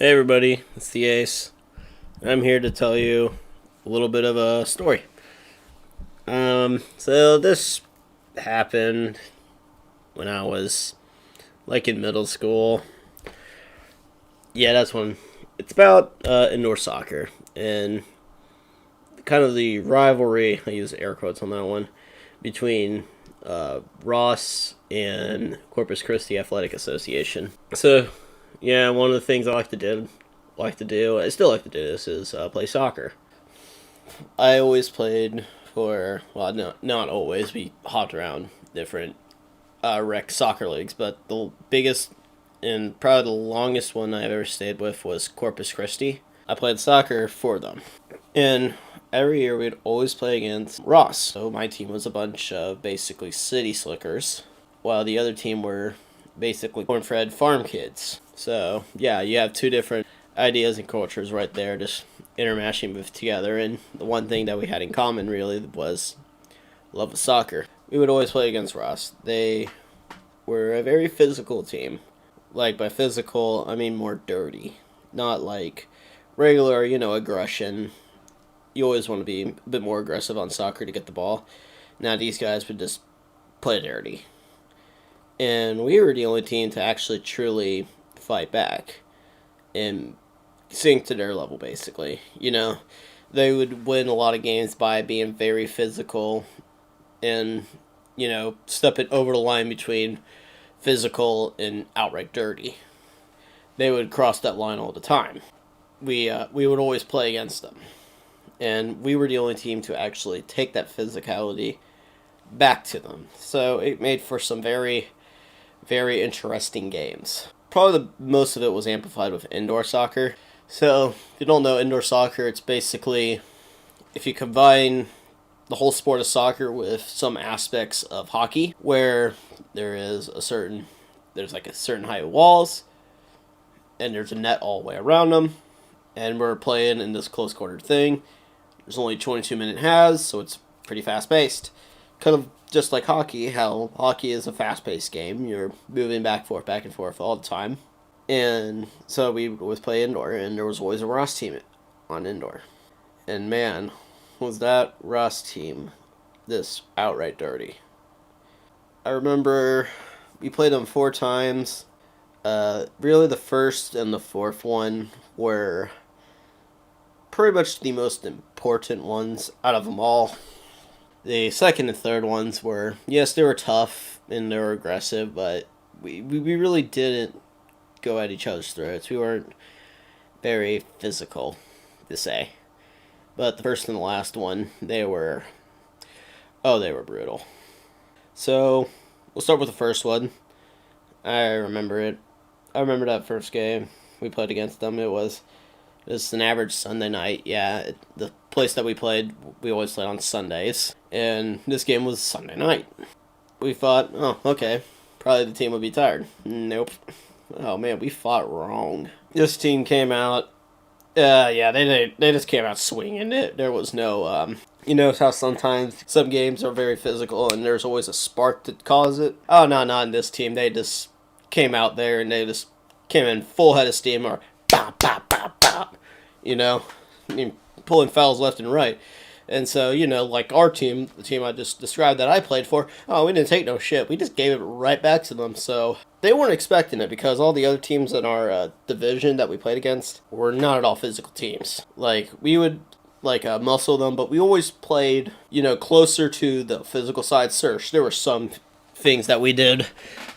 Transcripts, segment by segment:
Hey everybody, it's the Ace. I'm here to tell you a little bit of a story. So this happened when I was in middle school. Yeah, that's when it's about indoor soccer and kind of the rivalry. I use air quotes on that one between Ross and Corpus Christi Athletic Association. So yeah, one of the things I I still like to do this is play soccer. I always played for, well, no, not always. We hopped around different rec soccer leagues, but the biggest and probably the longest one I've ever stayed with was Corpus Christi. I played soccer for them. And every year we'd always play against Ross. So my team was a bunch of basically city slickers, while the other team were basically corn-fed farm kids. So yeah, you have two different ideas and cultures right there, just intermashing with together. And the one thing that we had in common really was love of soccer. We would always play against Ross. They were a very physical team. Like by physical, I mean more dirty, not like regular, aggression. You always want to be a bit more aggressive on soccer to get the ball. Now these guys would just play dirty. And we were the only team to actually truly fight back and sink to their level, basically. They would win a lot of games by being very physical and, stepping over the line between physical and outright dirty. They would cross that line all the time. We would always play against them. And we were the only team to actually take that physicality back to them. So it made for some very, very interesting games. Probably the most of it was amplified with indoor soccer. So, if you don't know indoor soccer, it's basically if you combine the whole sport of soccer with some aspects of hockey, where there's a certain height of walls, and there's a net all the way around them, and we're playing in this close quarter thing. There's only 22-minute halves, so it's pretty fast paced. Kind of just like hockey, how hockey is a fast-paced game. You're moving back and forth all the time. And so we would always play indoor, and there was always a Ross team on indoor. And man, was that Ross team this outright dirty. I remember we played them 4 times. Really the first and the fourth one were pretty much the most important ones out of them all. The second and third ones were, yes, they were tough and they were aggressive, but we really didn't go at each other's throats. We weren't very physical, to say. But the first and the last one, they were brutal. So, we'll start with the first one. I remember it. I remember that first game we played against them. It was an average Sunday night. Yeah, the place that we always played on Sundays. And this game was Sunday night. We thought, oh, okay, probably the team would be tired. Nope. Oh, man, we fought wrong. This team came out, they just came out swinging it. There was no, you know how sometimes some games are very physical and there's always a spark to cause it? Oh, no, not in this team. They just came out there and they just came in full head of steam or bop, bop, bop, bop. I mean, pulling fouls left and right. And so, like our team, the team I just described that I played for, oh, we didn't take no shit. We just gave it right back to them. So they weren't expecting it because all the other teams in our division that we played against were not at all physical teams. Like, we would, muscle them, but we always played, closer to the physical side. Search. There were some things that we did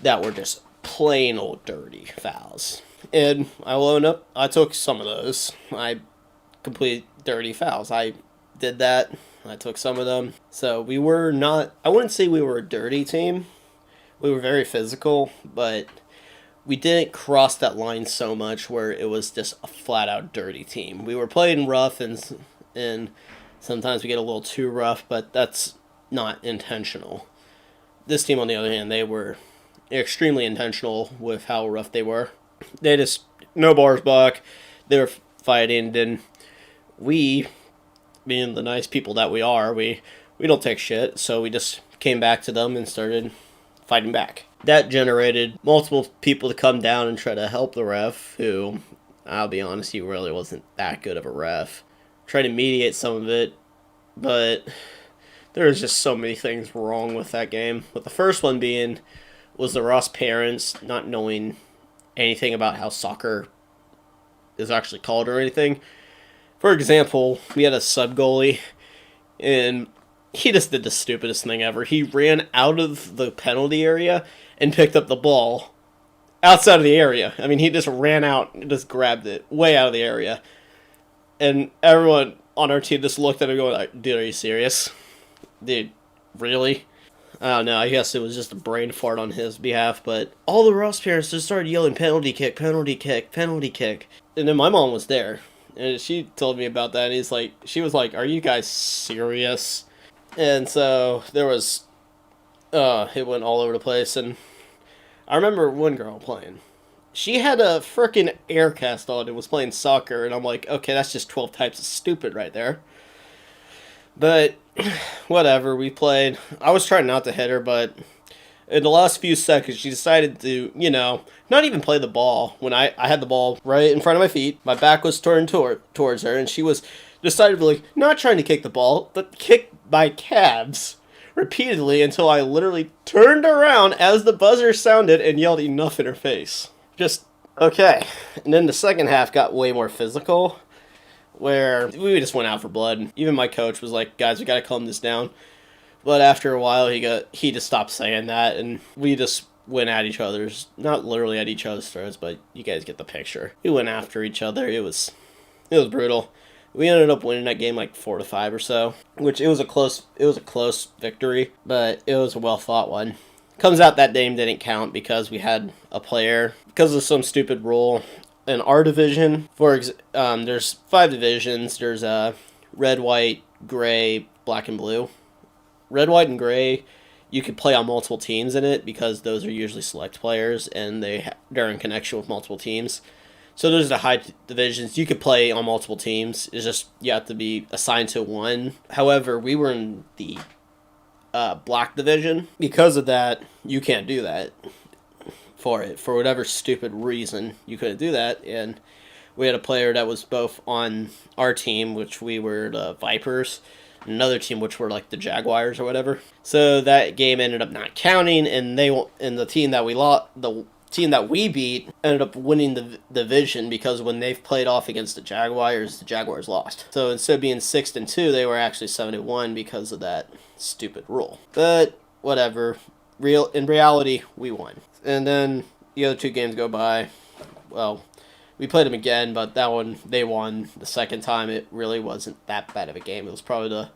that were just plain old dirty fouls. And I will own up, I took some of those. I completed dirty fouls. I did that. I took some of them. So we were not, I wouldn't say we were a dirty team. We were very physical, but we didn't cross that line so much where it was just a flat out dirty team. We were playing rough and sometimes we get a little too rough, but that's not intentional. This team, on the other hand, they were extremely intentional with how rough they were. They just, no bars back. They were fighting, and we, being the nice people that we are, we don't take shit, so we just came back to them and started fighting back. That generated multiple people to come down and try to help the ref, who I'll be honest, he really wasn't that good of a ref. Tried to mediate some of it, but there was just so many things wrong with that game. With the first one being was the Ross parents not knowing anything about how soccer is actually called or anything. For example, we had a sub goalie, and he just did the stupidest thing ever. He ran out of the penalty area and picked up the ball outside of the area. I mean, he just ran out and just grabbed it way out of the area. And everyone on our team just looked at him going, like, dude, are you serious? Dude, really? I don't know. I guess it was just a brain fart on his behalf, but all the Ross parents just started yelling, penalty kick, penalty kick, penalty kick. And then my mom was there, and she told me about that, and she was like, are you guys serious? And so there was, it went all over the place, and I remember one girl playing. She had a frickin' air cast on and was playing soccer, and I'm like, okay, that's just 12 types of stupid right there. But whatever, we played. I was trying not to hit her, but in the last few seconds, she decided to, not even play the ball. When I had the ball right in front of my feet, my back was turned towards her, and she was decidedly not trying to kick the ball, but kick my calves repeatedly until I literally turned around as the buzzer sounded and yelled enough in her face. Just, okay. And then the second half got way more physical, where we just went out for blood. Even my coach was like, guys, we gotta calm this down. But after a while, he just stopped saying that, and we just went at each other's, not literally at each other's throats, but you guys get the picture. We went after each other. It was brutal. We ended up winning that game like 4-5 or so, which it was a close victory, but it was a well fought one. Comes out that game didn't count because we had a player, because of some stupid rule in our division. There's 5 divisions. There's red, white, gray, black, and blue. Red, white, and gray, you could play on multiple teams in it because those are usually select players and they're in connection with multiple teams. So those are the high divisions. You could play on multiple teams. It's just you have to be assigned to one. However, we were in the black division. Because of that, you can't do that for whatever stupid reason. You couldn't do that, and we had a player that was both on our team, which we were the Vipers, another team which were like the Jaguars or whatever. So that game ended up not counting, and the team that we beat ended up winning the division because when they've played off against the Jaguars lost. So instead of being 6-2, they were actually 7-1 because of that stupid rule. But whatever. In reality, we won. And then the other 2 games go by. Well, we played them again, but that one they won the second time. It really wasn't that bad of a game. It was probably the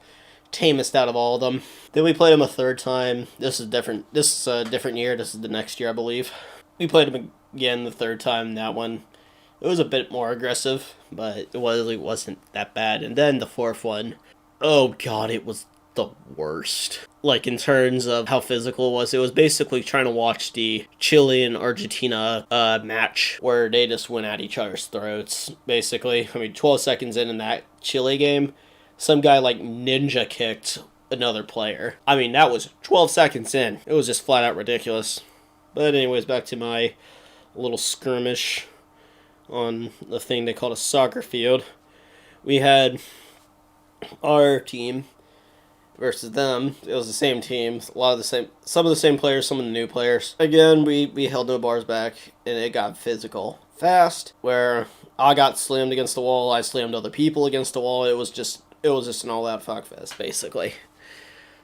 tamest out of all of them. Then we played them a third time. This is different. This is a different year. This is the next year, I believe. We played them again the third time. That one, it was a bit more aggressive, but it wasn't that bad. And then the fourth one, oh god, it was the worst. Like, in terms of how physical it was basically trying to watch the Chile and Argentina match where they just went at each other's throats, basically. I mean, 12 seconds in that Chile game, some guy, like, ninja kicked another player. I mean, that was 12 seconds in. It was just flat out ridiculous. But anyways, back to my little skirmish on the thing they called a soccer field. We had our team versus them. It was the same teams, some of the same players, some of the new players. Again, we held no bars back, and it got physical fast, where I got slammed against the wall, I slammed other people against the wall. It was just an all-out fuckfest, basically.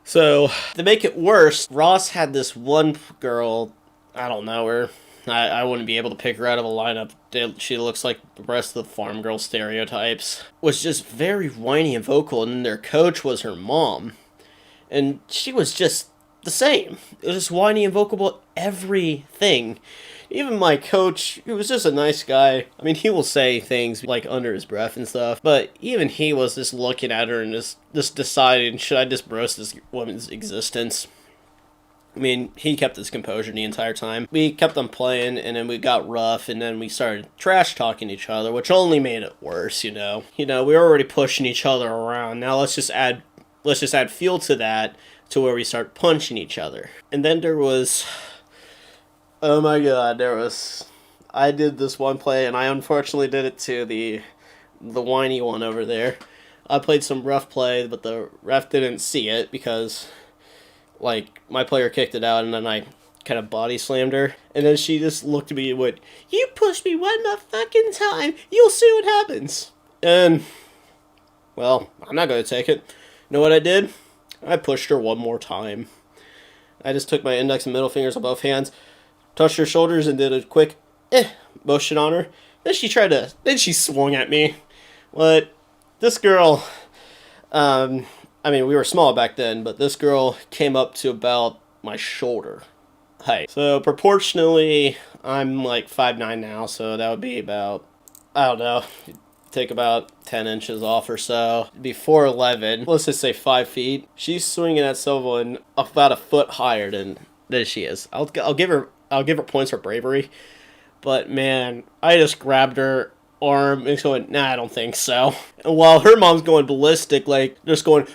So, to make it worse, Ross had this one girl, I don't know her, I wouldn't be able to pick her out of a lineup. She looks like the rest of the farm girl stereotypes. Was just very whiny and vocal, and their coach was her mom. And she was just the same. It was just whiny and vocal about everything. Even my coach, who was just a nice guy, I mean, he will say things like under his breath and stuff, but even he was just looking at her and just deciding, should I just roast this woman's existence? I mean, he kept his composure the entire time. We kept on playing, and then we got rough, and then we started trash-talking each other, which only made it worse, you know? We were already pushing each other around. Now let's just add fuel to that, to where we start punching each other. And then there was... Oh my god, I did this one play, and I unfortunately did it to the whiny one over there. I played some rough play, but the ref didn't see it because, like, my player kicked it out, and then I kind of body slammed her. And then she just looked at me and went, "You pushed me one more fucking time. You'll see what happens." And, well, I'm not going to take it. You know what I did? I pushed her one more time. I just took my index and middle fingers on both hands, touched her shoulders, and did a quick motion on her. Then she swung at me. But this girl, I mean, we were small back then, but this girl came up to about my shoulder height. So proportionally, I'm like 5'9" now, so that would be about, I don't know, take about 10 inches off or so. Before 11, let's just say 5 feet. She's swinging at someone about a foot higher than she is. I'll give her points for bravery, but man, I just grabbed her arm and going, "Nah, I don't think so." And while her mom's going ballistic, like just going,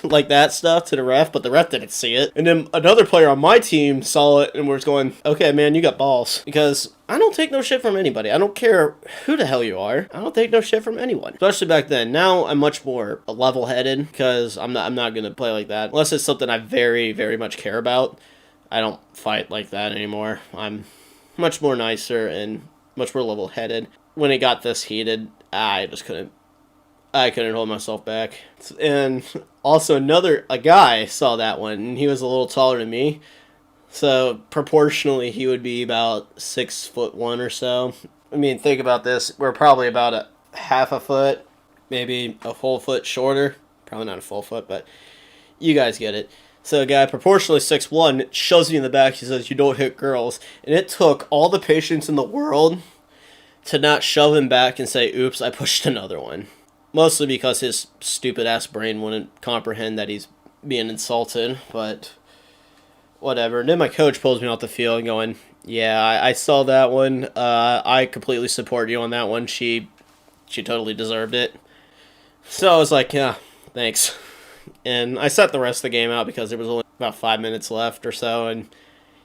like that stuff to the ref, but the ref didn't see it. And then another player on my team saw it and was going, "Okay, man, you got balls." Because I don't take no shit from anybody. I don't care who the hell you are. I don't take no shit from anyone. Especially back then. Now I'm much more level-headed because I'm not gonna play like that unless it's something I very, very much care about. I don't fight like that anymore. I'm much more nicer and much more level-headed. When it got this heated, I couldn't hold myself back. And also a guy saw that one, and he was a little taller than me. So proportionally, he would be about 6'1" or so. I mean, think about this. We're probably about a half a foot, maybe a full foot shorter. Probably not a full foot, but you guys get it. So a guy proportionally 6'1" shoves me in the back. He says, "You don't hit girls." And it took all the patience in the world to not shove him back and say, "Oops, I pushed another one." Mostly because his stupid-ass brain wouldn't comprehend that he's being insulted, but whatever. And then my coach pulls me off the field going, "Yeah, I saw that one. I completely support you on that one. She totally deserved it." So I was like, "Yeah, thanks." And I sat the rest of the game out because there was only about 5 minutes left or so, and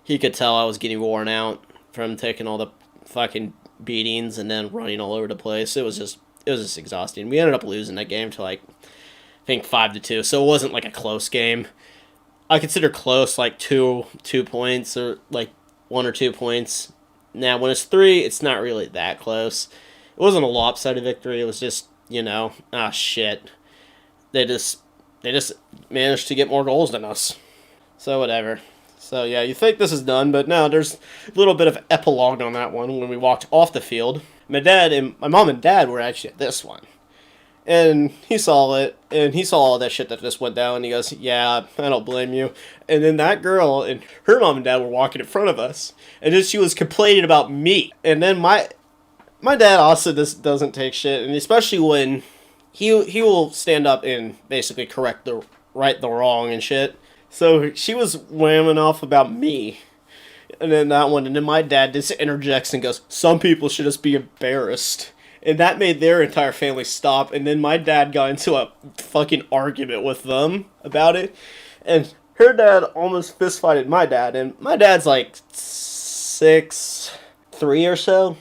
he could tell I was getting worn out from taking all the fucking beatings and then running all over the place. It was just exhausting. We ended up losing that game to, like, I think 5-2, so it wasn't like a close game. I consider close like 2 points or like 1 or 2 points. Now, when it's 3, it's not really that close. It wasn't a lopsided victory. It was just, shit. They just managed to get more goals than us. So whatever. So yeah, you think this is done, but no, there's a little bit of epilogue on that one when we walked off the field. My mom and dad were actually at this one. And he saw it, and he saw all that shit that just went down, and he goes, "Yeah, I don't blame you." And then that girl and her mom and dad were walking in front of us, and then she was complaining about me. And then my dad also just doesn't take shit, and especially when he will stand up and basically correct the wrong and shit. So she was whamming off about me. And then that one, and then my dad just interjects and goes, "Some people should just be embarrassed." And that made their entire family stop, and then my dad got into a fucking argument with them about it. And her dad almost fist-fighted my dad, and my dad's like 6'3" or so.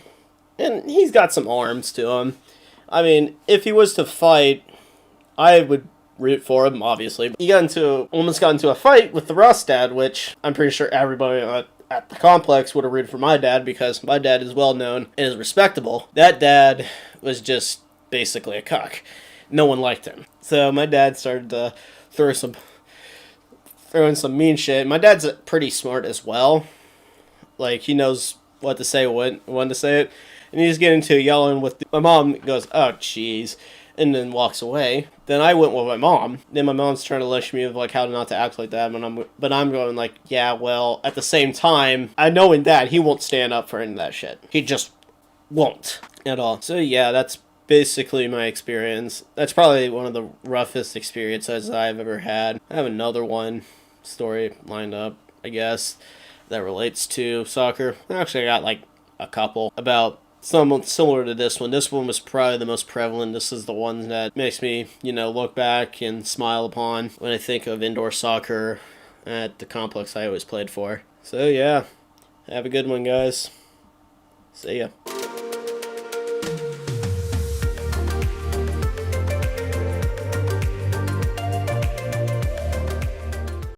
And he's got some arms to him. I mean, if he was to fight, I would root for him, obviously. He almost got into a fight with the Ross dad, which I'm pretty sure everybody at the complex would have rooted for my dad because my dad is well known and is respectable. That dad was just basically a cuck. No one liked him. So my dad started to throwing some mean shit. My dad's pretty smart as well. Like, he knows what to say when to say it. And he's getting to yelling with my mom goes, "Oh, jeez," and then walks away. Then I went with my mom. Then my mom's trying to lecture me of like how not to act like that, but I'm going like, yeah, well, at the same time, I know in Dad he won't stand up for any of that shit. He just won't at all. So yeah, that's basically my experience. That's probably one of the roughest experiences I've ever had. I have another story lined up, I guess, that relates to soccer. Actually, I got like a couple about somewhat similar to this one. This one was probably the most prevalent. This is the one that makes me, look back and smile upon when I think of indoor soccer at the complex I always played for. So yeah, Have a good one, guys. See ya.